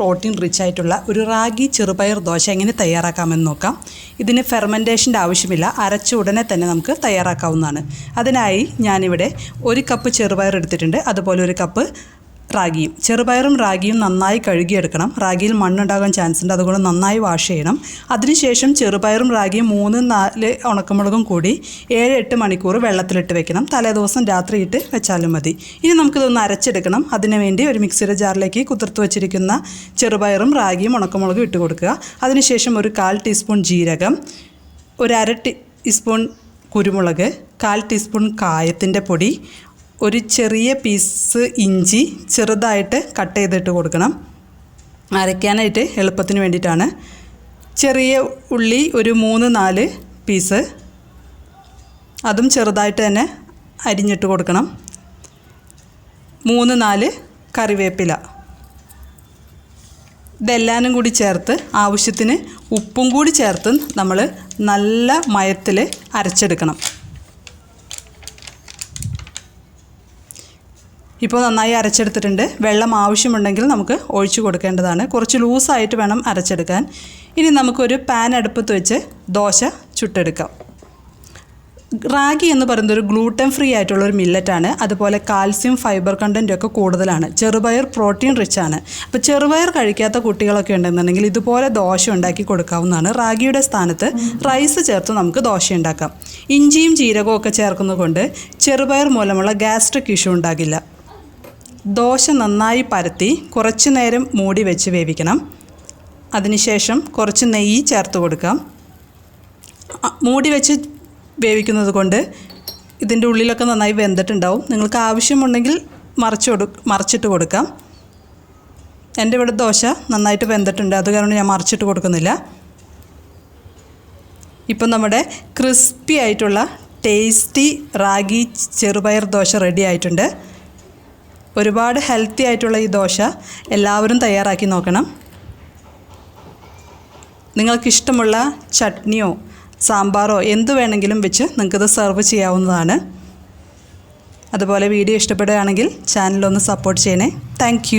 Protein rich ആയിട്ടുള്ള ഒരു റാഗി ചെറുപയർ ദോശ എങ്ങനെ തയ്യാറാക്കാമെന്ന് നോക്കാം. ഇതിന് ഫെർമെൻറ്റേഷൻ്റെ ആവശ്യമില്ല, അരച്ച ഉടനെ തന്നെ നമുക്ക് തയ്യാറാക്കാവുന്നതാണ്. അതിനായി ഞാനിവിടെ 1 കപ്പ് ചെറുപയർ എടുത്തിട്ടുണ്ട്, അതുപോലെ 1 കപ്പ് റാഗിയും. ചെറുപയറും റാഗിയും നന്നായി കഴുകിയെടുക്കണം. റാഗിയിൽ മണ്ണുണ്ടാകാൻ ചാൻസ് ഉണ്ട്, അതുകൊണ്ട് നന്നായി വാഷ് ചെയ്യണം. അതിനുശേഷം ചെറുപയറും റാഗിയും 3-4 ഉണക്കമുളകും കൂടി 7-8 മണിക്കൂർ വെള്ളത്തിലിട്ട് വെക്കണം. തലേദിവസം രാത്രിയിട്ട് വെച്ചാലും മതി. ഇനി നമുക്കിതൊന്ന് അരച്ചെടുക്കണം. അതിനുവേണ്ടി ഒരു മിക്സിയുടെ ജാറിലേക്ക് കുതിർത്ത് വെച്ചിരിക്കുന്ന ചെറുപയറും റാഗിയും ഉണക്കമുളകും ഇട്ട് കൊടുക്കുക. അതിനുശേഷം ഒരു 1/4 ടീസ്പൂൺ ജീരകം, ഒരു 1/2 ടീസ്പൂൺ കുരുമുളക്, 1/4 ടീസ്പൂൺ കായത്തിൻ്റെ പൊടി, ഒരു ചെറിയ പീസ് ഇഞ്ചി ചെറുതായിട്ട് കട്ട് ചെയ്തിട്ട് കൊടുക്കണം. അരയ്ക്കാനായിട്ട് എളുപ്പത്തിന് വേണ്ടിയിട്ടാണ്. ചെറിയ ഉള്ളി ഒരു 3-4 പീസ്, അതും ചെറുതായിട്ട് തന്നെ അരിഞ്ഞിട്ട് കൊടുക്കണം. 3-4 കറിവേപ്പില. ഇതെല്ലാനും കൂടി ചേർത്ത് ആവശ്യത്തിന് ഉപ്പും കൂടി ചേർത്ത് നമ്മൾ നല്ല മയത്തിൽ അരച്ചെടുക്കണം. ഇപ്പോൾ നന്നായി അരച്ചെടുത്തിട്ടുണ്ട്. വെള്ളം ആവശ്യമുണ്ടെങ്കിൽ നമുക്ക് ഒഴിച്ചു കൊടുക്കേണ്ടതാണ്. കുറച്ച് ലൂസായിട്ട് വേണം അരച്ചെടുക്കാൻ. ഇനി നമുക്കൊരു പാൻ അടുപ്പത്ത് വെച്ച് ദോശ ചുട്ടെടുക്കാം. റാഗി എന്ന് പറയുന്നത് ഒരു ഗ്ലൂട്ടൻ ഫ്രീ ആയിട്ടുള്ളൊരു മില്ലറ്റാണ്. അതുപോലെ കാൽസ്യം, ഫൈബർ കണ്ടൻറ്റൊക്കെ കൂടുതലാണ്. ചെറുപയർ പ്രോട്ടീൻ റിച്ച് ആണ്. അപ്പോൾ ചെറുപയർ കഴിക്കാത്ത കുട്ടികളൊക്കെ ഉണ്ടെന്നുണ്ടെങ്കിൽ ഇതുപോലെ ദോശ ഉണ്ടാക്കി കൊടുക്കാവുന്നതാണ്. റാഗിയുടെ സ്ഥാനത്ത് റൈസ് ചേർത്ത് നമുക്ക് ദോശ ഉണ്ടാക്കാം. ഇഞ്ചിയും ജീരകവും ഒക്കെ ചേർക്കുന്നത് കൊണ്ട് ചെറുപയർ മൂലമുള്ള ഗ്യാസ്ട്രിക് ഇഷ്യൂ ഉണ്ടാകില്ല. ദോശ നന്നായി പരത്തി കുറച്ച് നേരം മൂടി വെച്ച് വേവിക്കണം. അതിനുശേഷം കുറച്ച് നെയ്യ് ചേർത്ത് കൊടുക്കാം. മൂടി വെച്ച് വേവിക്കുന്നത് കൊണ്ട് ഇതിൻ്റെ ഉള്ളിലൊക്കെ നന്നായി വെന്തിട്ടുണ്ടാവും. നിങ്ങൾക്ക് ആവശ്യമുണ്ടെങ്കിൽ മറിച്ചിട്ട് കൊടുക്കാം. എൻ്റെ ഇവിടെ ദോശ നന്നായിട്ട് വെന്തിട്ടുണ്ട്, അത് കാരണം ഞാൻ മറിച്ചിട്ട് കൊടുക്കുന്നില്ല. ഇപ്പം നമ്മുടെ ക്രിസ്പി ആയിട്ടുള്ള ടേസ്റ്റി റാഗി ചെറുപയർ ദോശ റെഡി ആയിട്ടുണ്ട്. ഒരുപാട് ഹെൽത്തി ആയിട്ടുള്ള ഈ ദോശ എല്ലാവരും തയ്യാറാക്കി നോക്കണം. നിങ്ങൾക്കിഷ്ടമുള്ള ചട്നിയോ സാമ്പാറോ എന്ത് വേണമെങ്കിലും വെച്ച് നിങ്ങൾക്കിത് സെർവ് ചെയ്യാവുന്നതാണ്. അതുപോലെ വീഡിയോ ഇഷ്ടപ്പെടുകയാണെങ്കിൽ ചാനലൊന്ന് സപ്പോർട്ട് ചെയ്യണേ. താങ്ക്